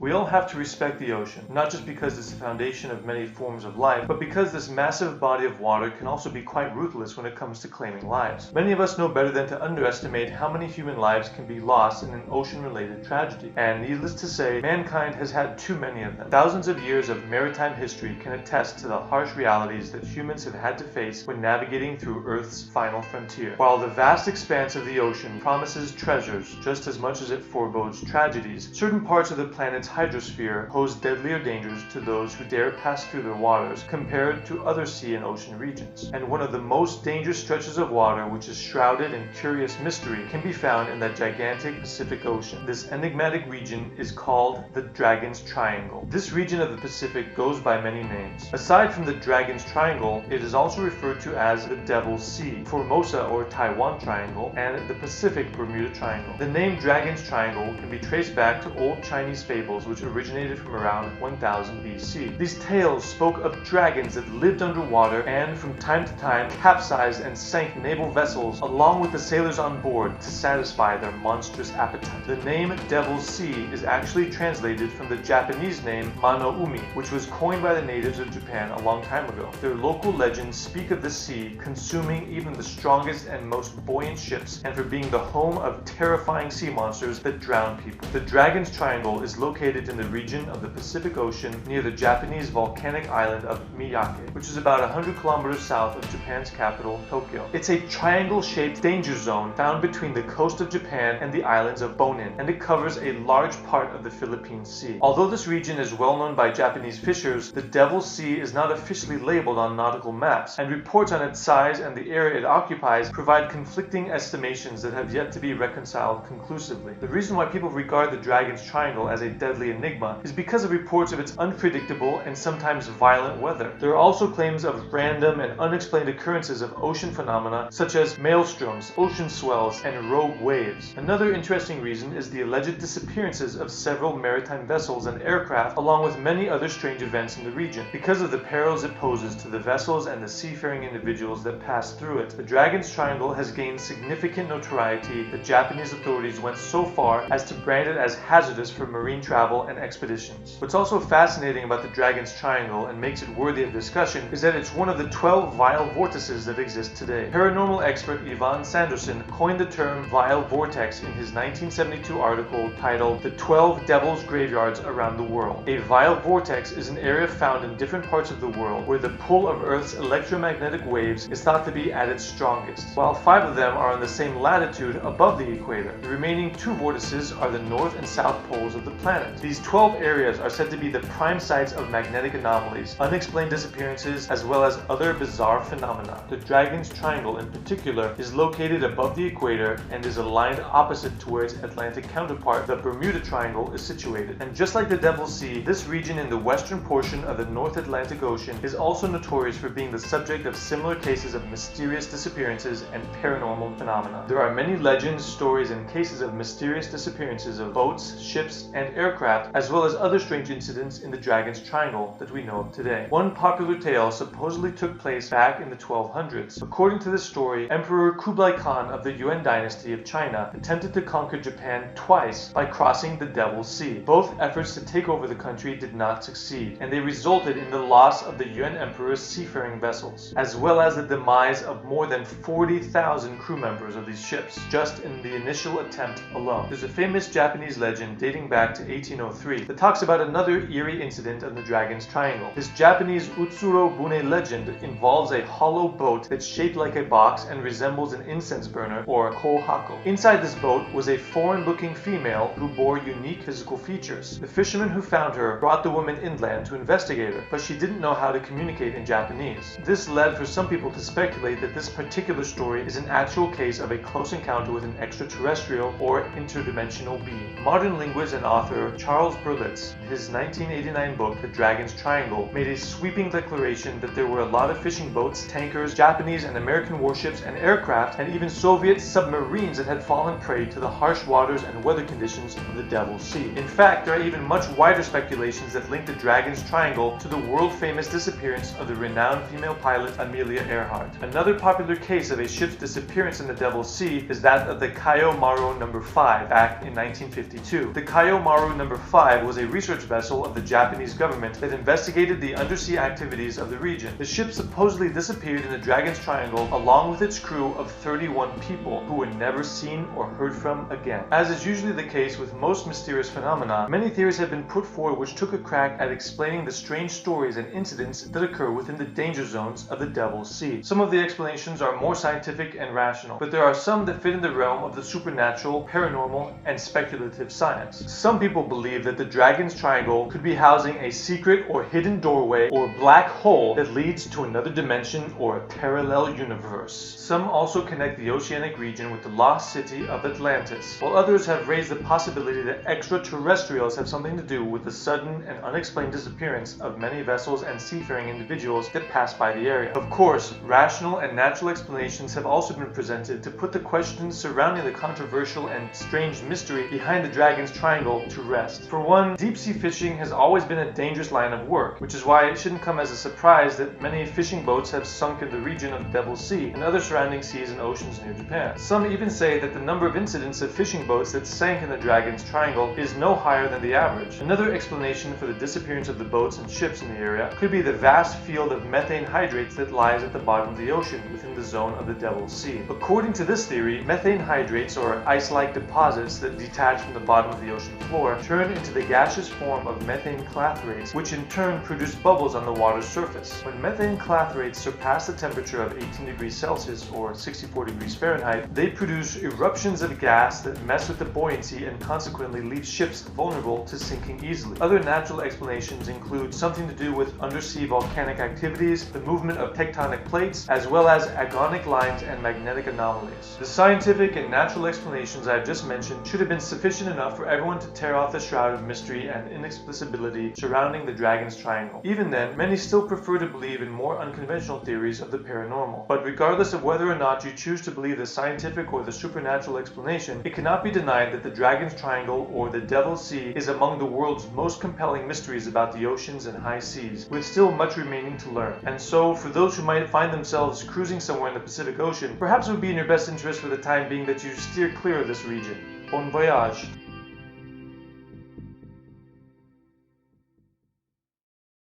We all have to respect the ocean, not just because it's the foundation of many forms of life, but because this massive body of water can also be quite ruthless when it comes to claiming lives. Many of us know better than to underestimate how many human lives can be lost in an ocean-related tragedy. And needless to say, mankind has had too many of them. Thousands of years of maritime history can attest to the harsh realities that humans have had to face when navigating through Earth's final frontier. While the vast expanse of the ocean promises treasures just as much as it forebodes tragedies, certain parts of the planet's hydrosphere pose deadlier dangers to those who dare pass through their waters compared to other sea and ocean regions. And one of the most dangerous stretches of water, which is shrouded in curious mystery, can be found in that gigantic Pacific Ocean. This enigmatic region is called the Dragon's Triangle. This region of the Pacific goes by many names. Aside from the Dragon's Triangle, it is also referred to as the Devil's Sea, Formosa or Taiwan Triangle, and the Pacific Bermuda Triangle. The name Dragon's Triangle can be traced back to old Chinese fables which originated from around 1000 BC. These tales spoke of dragons that lived underwater and from time to time capsized and sank naval vessels along with the sailors on board to satisfy their monstrous appetite. The name Devil's Sea is actually translated from the Japanese name Mano-umi, which was coined by the natives of Japan a long time ago. Their local legends speak of the sea consuming even the strongest and most buoyant ships and for being the home of terrifying sea monsters that drown people. The Dragon's Triangle is located in the region of the Pacific Ocean near the Japanese volcanic island of Miyake, which is about 100 kilometers south of Japan's capital, Tokyo. It's a triangle-shaped danger zone found between the coast of Japan and the islands of Bonin, and it covers a large part of the Philippine Sea. Although this region is well known by Japanese fishers, the Devil's Sea is not officially labeled on nautical maps, and reports on its size and the area it occupies provide conflicting estimations that have yet to be reconciled conclusively. The reason why people regard the Dragon's Triangle as a deadly enigma is because of reports of its unpredictable and sometimes violent weather. There are also claims of random and unexplained occurrences of ocean phenomena such as maelstroms, ocean swells, and rogue waves. Another interesting reason is the alleged disappearances of several maritime vessels and aircraft, along with many other strange events in the region. Because of the perils it poses to the vessels and the seafaring individuals that pass through it, the Dragon's Triangle has gained significant notoriety that Japanese authorities went so far as to brand it as hazardous for marine travel and expeditions. What's also fascinating about the Dragon's Triangle and makes it worthy of discussion is that it's one of the 12 vile vortices that exist today. Paranormal expert Ivan Sanderson coined the term vile vortex in his 1972 article titled The 12 Devil's Graveyards Around the World. A vile vortex is an area found in different parts of the world where the pull of Earth's electromagnetic waves is thought to be at its strongest. While 5 of them are on the same latitude above the equator, the remaining 2 vortices are the north and south poles of the planet. These 12 areas are said to be the prime sites of magnetic anomalies, unexplained disappearances, as well as other bizarre phenomena. The Dragon's Triangle in particular is located above the equator and is aligned opposite to where its Atlantic counterpart, the Bermuda Triangle, is situated. And just like the Devil's Sea, this region in the western portion of the North Atlantic Ocean is also notorious for being the subject of similar cases of mysterious disappearances and paranormal phenomena. There are many legends, stories, and cases of mysterious disappearances of boats, ships, and aircraft, as well as other strange incidents in the Dragon's Triangle that we know of today. One popular tale supposedly took place back in the 1200s. According to this story, Emperor Kublai Khan of the Yuan dynasty of China attempted to conquer Japan twice by crossing the Devil's Sea. Both efforts to take over the country did not succeed, and they resulted in the loss of the Yuan emperor's seafaring vessels, as well as the demise of more than 40,000 crew members of these ships, just in the initial attempt alone. There's a famous Japanese legend dating back to 1803 that talks about another eerie incident on the Dragon's Triangle. This Japanese Utsuro Bune legend involves a hollow boat that's shaped like a box and resembles an incense burner or kohako. Inside this boat was a foreign-looking female who bore unique physical features. The fisherman who found her brought the woman inland to investigate her, but she didn't know how to communicate in Japanese. This led for some people to speculate that this particular story is an actual case of a close encounter with an extraterrestrial or interdimensional being. Modern linguist and author Charles Berlitz, in his 1989 book The Dragon's Triangle, made a sweeping declaration that there were a lot of fishing boats, tankers, Japanese and American warships and aircraft, and even Soviet submarines that had fallen prey to the harsh waters and weather conditions of the Devil's Sea. In fact, there are even much wider speculations that link the Dragon's Triangle to the world-famous disappearance of the renowned female pilot Amelia Earhart. Another popular case of a ship's disappearance in the Devil's Sea is that of the Kayo Maru No. 5 back in 1952. The Kayo Maru No. Number 5 was a research vessel of the Japanese government that investigated the undersea activities of the region. The ship supposedly disappeared in the Dragon's Triangle along with its crew of 31 people who were never seen or heard from again. As is usually the case with most mysterious phenomena, many theories have been put forward which took a crack at explaining the strange stories and incidents that occur within the danger zones of the Devil's Sea. Some of the explanations are more scientific and rational, but there are some that fit in the realm of the supernatural, paranormal, and speculative science. Some people believe that the Dragon's Triangle could be housing a secret or hidden doorway or black hole that leads to another dimension or a parallel universe. Some also connect the oceanic region with the lost city of Atlantis, while others have raised the possibility that extraterrestrials have something to do with the sudden and unexplained disappearance of many vessels and seafaring individuals that pass by the area. Of course, rational and natural explanations have also been presented to put the questions surrounding the controversial and strange mystery behind the Dragon's Triangle to rest. For one, deep-sea fishing has always been a dangerous line of work, which is why it shouldn't come as a surprise that many fishing boats have sunk in the region of the Devil's Sea and other surrounding seas and oceans near Japan. Some even say that the number of incidents of fishing boats that sank in the Dragon's Triangle is no higher than the average. Another explanation for the disappearance of the boats and ships in the area could be the vast field of methane hydrates that lies at the bottom of the ocean within the zone of the Devil's Sea. According to this theory, methane hydrates, or ice-like deposits that detach from the bottom of the ocean floor, turn into the gaseous form of methane clathrates, which in turn produce bubbles on the water's surface. When methane clathrates surpass the temperature of 18 degrees Celsius or 64 degrees Fahrenheit, they produce eruptions of gas that mess with the buoyancy and consequently leave ships vulnerable to sinking easily. Other natural explanations include something to do with undersea volcanic activities, the movement of tectonic plates, as well as agonic lines and magnetic anomalies. The scientific and natural explanations I have just mentioned should have been sufficient enough for everyone to tear off the shroud of mystery and inexplicability surrounding the Dragon's Triangle. Even then, many still prefer to believe in more unconventional theories of the paranormal. But regardless of whether or not you choose to believe the scientific or the supernatural explanation, it cannot be denied that the Dragon's Triangle or the Devil's Sea is among the world's most compelling mysteries about the oceans and high seas, with still much remaining to learn. And so, for those who might find themselves cruising somewhere in the Pacific Ocean, perhaps it would be in your best interest for the time being that you steer clear of this region. Bon voyage!